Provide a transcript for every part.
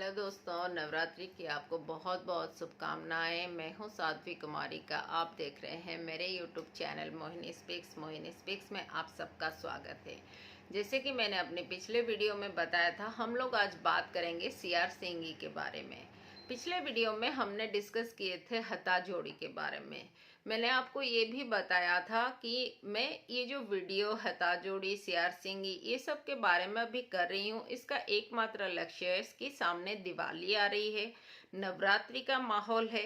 Hello दोस्तों, नवरात्रि की आपको बहुत बहुत शुभकामनाएं। मैं हूं साध्वी कुमारी का। आप देख रहे हैं मेरे YouTube channel Mohini speaks. Mohini speaks में आप सबका स्वागत है। जैसे कि मैंने अपने पिछले वीडियो में बताया था, हम लोग आज बात करेंगे सीआर सिंह के बारे में। पिछले वीडियो में हमने डिस्कस किए थे हथा जोड़ी के बारे में। मैंने आपको ये भी बताया था कि मैं ये जो वीडियो हथा जोड़ी, सीआर सिंह, ये सब के बारे में अभी कर रही हूँ, इसका एकमात्र लक्ष्य है कि सामने दिवाली आ रही है, नवरात्रि का माहौल है।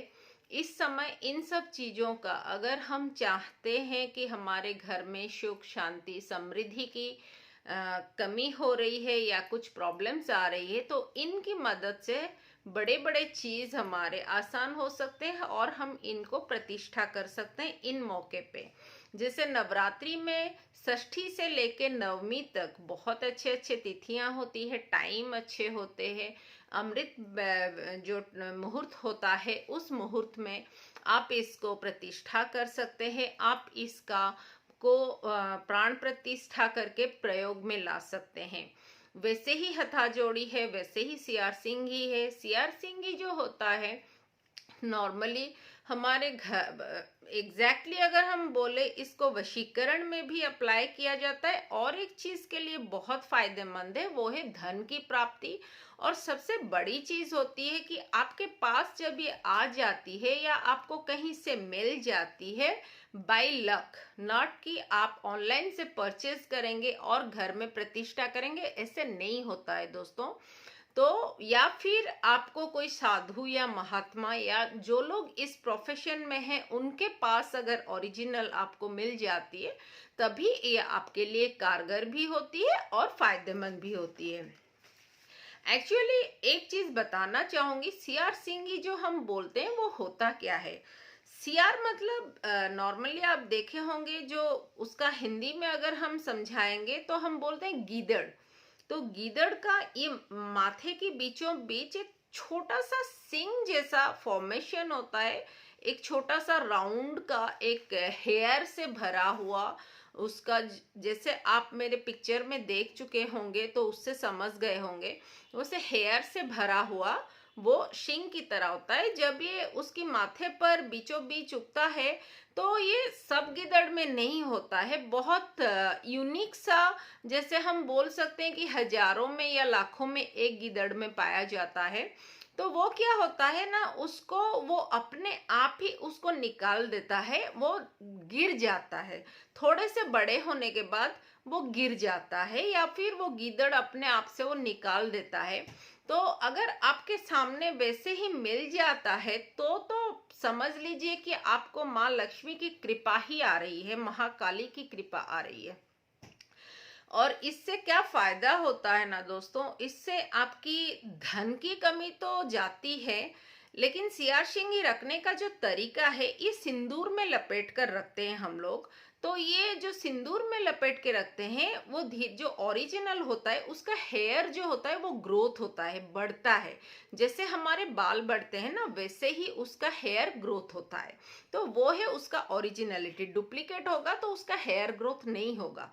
इस समय इन सब चीज़ों का अगर हम चाहते हैं कि हमारे घर में सुख शांति समृद्धि की कमी हो रही है या कुछ प्रॉब्लम्स आ रही है, तो इनकी मदद से बड़े बड़े चीज हमारे आसान हो सकते हैं और हम इनको प्रतिष्ठा कर सकते हैं इन मौके पे। जैसे नवरात्रि में षष्ठी से लेके नवमी तक बहुत अच्छे अच्छे तिथियां होती है, टाइम अच्छे होते हैं। अमृत जो मुहूर्त होता है, उस मुहूर्त में आप इसको प्रतिष्ठा कर सकते हैं। आप इसका को प्राण प्रतिष्ठा करके प्रयोग में ला सकते हैं। वैसे ही हथा जोड़ी है, वैसे ही सीआर सिंह ही है। सीआर सिंह जो होता है नॉर्मली हमारे घर एग्जैक्टली अगर हम बोले, इसको वशीकरण में भी अप्लाई किया जाता है और एक चीज के लिए बहुत फायदेमंद है, वो है धन की प्राप्ति। और सबसे बड़ी चीज होती है कि आपके पास जब ये आ जाती है या आपको कहीं से मिल जाती है बाय लक, नॉट कि आप ऑनलाइन से परचेज करेंगे और घर में प्रतिष्ठा करेंगे, ऐसे नहीं होता है दोस्तों। तो या फिर आपको कोई साधु या महात्मा या जो लोग इस प्रोफेशन में हैं उनके पास अगर ओरिजिनल आपको मिल जाती है, तभी ये आपके लिए कारगर भी होती है और फायदेमंद भी होती है। एक्चुअली एक चीज बताना चाहूंगी, सीआर सिंह जो हम बोलते हैं वो होता क्या है। सीआर मतलब नॉर्मली आप देखे होंगे, जो उसका हिंदी में अगर हम समझाएंगे तो हम बोलते हैं गीदड़। तो गीदड़ का ये माथे के बीचों बीच एक छोटा सा सिंग जैसा फॉर्मेशन होता है, एक छोटा सा राउंड का एक हेयर से भरा हुआ उसका, जैसे आप मेरे पिक्चर में देख चुके होंगे तो उससे समझ गए होंगे, उसे हेयर से भरा हुआ वो शिंग की तरह होता है। जब ये उसकी माथे पर बीचों बीच उगता है तो ये सब गिदड़ में नहीं होता है, बहुत यूनिक सा, जैसे हम बोल सकते हैं कि हजारों में या लाखों में एक गिदड़ में पाया जाता है। तो वो क्या होता है ना, उसको वो अपने आप ही उसको निकाल देता है, वो गिर जाता है। थोड़े से बड़े होने के बाद वो गिर जाता है या फिर वो गीदड़ अपने आप से वो निकाल देता है। तो अगर आपके सामने वैसे ही मिल जाता है तो समझ लीजिए कि आपको माँ लक्ष्मी की कृपा ही आ रही है, महाकाली की कृपा आ रही है। और इससे क्या फायदा होता है ना दोस्तों, इससे आपकी धन की कमी तो जाती है, लेकिन सीआर सिंह रखने का जो तरीका है, ये सिंदूर में लपेट कर रखते हैं हम लोग। तो ये जो सिंदूर में लपेट के रखते हैं, वो जो ओरिजिनल होता है उसका हेयर जो होता है वो ग्रोथ होता है, बढ़ता है। जैसे हमारे बाल बढ़ते हैं ना, वैसे ही उसका हेयर ग्रोथ होता है। तो वो है उसका ओरिजिनलिटी। डुप्लीकेट होगा तो उसका हेयर ग्रोथ नहीं होगा।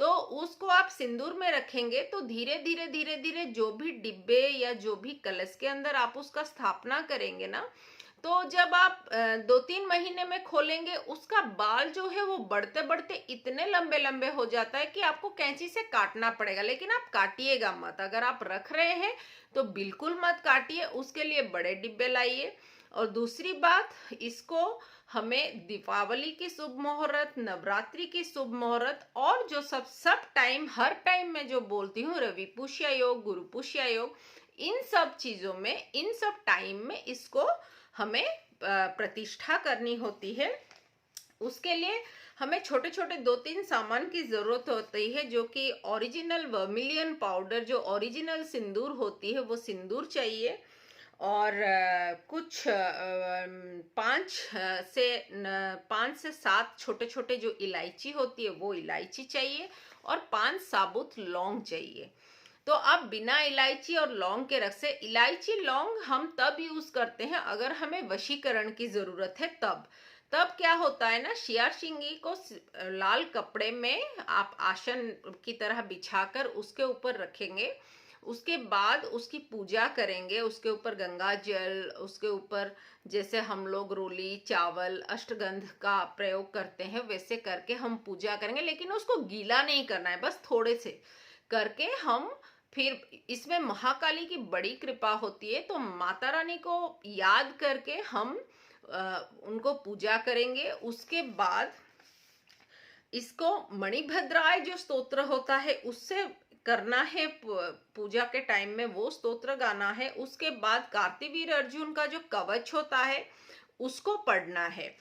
तो उसको आप सिंदूर में रखेंगे तो धीरे धीरे धीरे धीरे जो भी डिब्बे या जो भी कलश के अंदर आप उसका स्थापना करेंगे ना, तो जब आप 2-3 महीने में खोलेंगे, उसका बाल जो है वो बढ़ते बढ़ते इतने लंबे लंबे हो जाता है कि आपको कैंची से काटना पड़ेगा। लेकिन आप काटिएगा मत, अगर आप रख रहे हैं तो बिल्कुल मत काटिए, उसके लिए बड़े डिब्बे लाइए। और दूसरी बात, इसको हमें दीपावली की शुभ मुहूर्त, नवरात्रि की शुभ मुहूर्त और जो सब टाइम, हर टाइम में जो बोलती हूँ, रवि पुष्य योग, गुरु पुष्य योग, इन सब चीजों में, इन सब टाइम में इसको हमें प्रतिष्ठा करनी होती है। उसके लिए हमें छोटे छोटे 2-3 सामान की जरूरत होती है, जो कि ओरिजिनल वर्मिलियन पाउडर, जो ओरिजिनल सिंदूर होती है, वो सिंदूर चाहिए। और कुछ 5 से 7 छोटे छोटे जो इलायची होती है वो इलायची चाहिए, और 5 साबुत लौंग चाहिए। तो आप बिना इलायची और लौंग के रख से, इलायची लौंग हम तब यूज करते हैं अगर हमें वशीकरण की जरूरत है, तब क्या होता है ना, सीआर सिंह को लाल कपड़े में आप आसन की तरह बिछाकर उसके ऊपर रखेंगे, उसके बाद उसकी पूजा करेंगे, उसके ऊपर गंगा जल, उसके ऊपर जैसे हम लोग रोली चावल अष्टगंध का प्रयोग करते हैं वैसे करके हम पूजा करेंगे, लेकिन उसको गीला नहीं करना है, बस थोड़े से करके हम फिर इसमें महाकाली की बड़ी कृपा होती है, तो माता रानी को याद करके हम उनको पूजा करेंगे। उसके बाद इसको मणिभद्राय जो स्तोत्र होता है उससे करना है, पूजा के टाइम में वो स्तोत्र गाना है। उसके बाद कार्तिवीर अर्जुन का जो कवच होता है उसको पढ़ना है,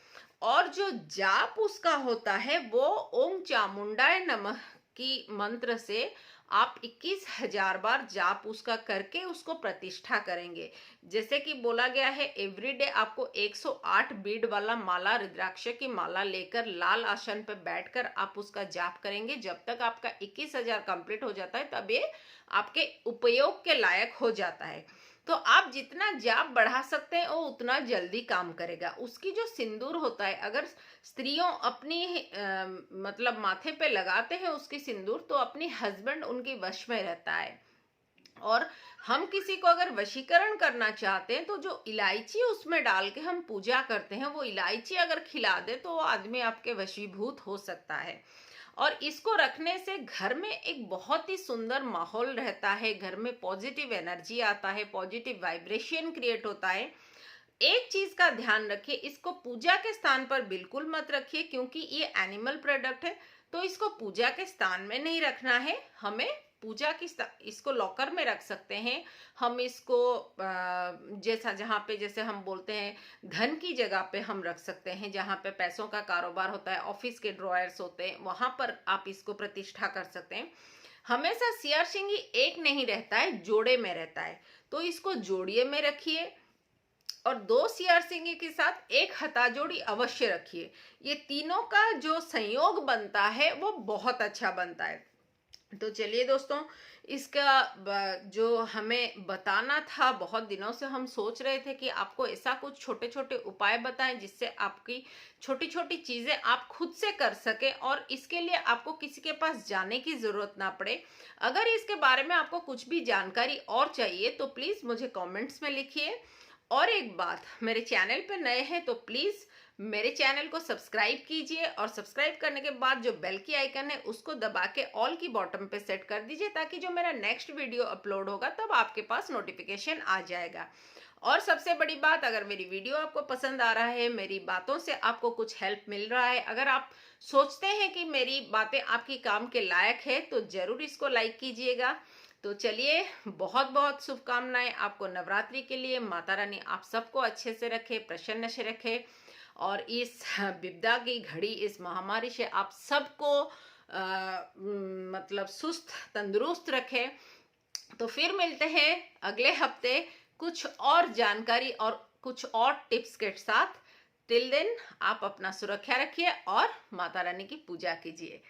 और जो जाप उसका होता है वो ओम चामुंडाय नमः की मंत्र से आप 21,000 बार जाप उसका करके उसको प्रतिष्ठा करेंगे। जैसे कि बोला गया है एवरीडे आपको 108 बीड वाला माला, रुद्राक्ष की माला लेकर लाल आसन पर बैठकर आप उसका जाप करेंगे। जब तक आपका 21,000 कंप्लीट हो जाता है तब ये आपके उपयोग के लायक हो जाता है। तो आप जितना जाप बढ़ा सकते हैं वो उतना जल्दी काम करेगा। उसकी जो सिंदूर होता है, अगर स्त्रियों अपनी मतलब माथे पे लगाते हैं उसकी सिंदूर, तो अपनी हस्बैंड उनके वश में रहता है। और हम किसी को अगर वशीकरण करना चाहते हैं तो जो इलायची उसमें डाल के हम पूजा करते हैं, वो इलायची अगर खिला दे तो वो आदमी आपके वशीभूत हो सकता है। और इसको रखने से घर में एक बहुत ही सुंदर माहौल रहता है, घर में पॉजिटिव एनर्जी आता है, पॉजिटिव वाइब्रेशन क्रिएट होता है। एक चीज का ध्यान रखिए, इसको पूजा के स्थान पर बिल्कुल मत रखिए, क्योंकि ये एनिमल प्रोडक्ट है, तो इसको पूजा के स्थान में नहीं रखना है। हमें पूजा की इसको लॉकर में रख सकते हैं हम इसको, जैसा जहाँ पे जैसे हम बोलते हैं धन की जगह पे हम रख सकते हैं, जहाँ पे पैसों का कारोबार होता है, ऑफिस के ड्रॉयर्स होते हैं, वहां पर आप इसको प्रतिष्ठा कर सकते हैं। हमेशा सियार सिंगी एक नहीं रहता है, जोड़े में रहता है, तो इसको जोड़िए में रखिए। और 2 सियार सिंगी के साथ एक हथाजोड़ी अवश्य रखिए। ये तीनों का जो संयोग बनता है वो बहुत अच्छा बनता है। तो चलिए दोस्तों, इसका जो हमें बताना था, बहुत दिनों से हम सोच रहे थे कि आपको ऐसा कुछ छोटे छोटे उपाय बताएं जिससे आपकी छोटी छोटी चीजें आप खुद से कर सके और इसके लिए आपको किसी के पास जाने की जरूरत ना पड़े। अगर इसके बारे में आपको कुछ भी जानकारी और चाहिए तो प्लीज मुझे कमेंट्स में लिखिए। और एक बात, मेरे चैनल पर नए हैं तो प्लीज मेरे चैनल को सब्सक्राइब कीजिए, और सब्सक्राइब करने के बाद जो बेल की आइकन है उसको दबा के ऑल की बॉटम पे सेट कर दीजिए, ताकि जो मेरा नेक्स्ट वीडियो अपलोड होगा तब आपके पास नोटिफिकेशन आ जाएगा। और सबसे बड़ी बात, अगर मेरी वीडियो आपको पसंद आ रहा है, मेरी बातों से आपको कुछ हेल्प मिल रहा है, अगर आप सोचते हैं कि मेरी बातें आपकी काम के लायक है, तो जरूर इसको लाइक कीजिएगा। तो चलिए, बहुत बहुत शुभकामनाएं आपको नवरात्रि के लिए। माता रानी आप सबको अच्छे से रखे, प्रसन्न से रखे, और इस विपदा की घड़ी, इस महामारी से आप सबको मतलब सुस्त तंदुरुस्त रखे। तो फिर मिलते हैं अगले हफ्ते कुछ और जानकारी और कुछ और टिप्स के साथ। टिल देन आप अपना सुरक्षा रखिए और माता रानी की पूजा कीजिए।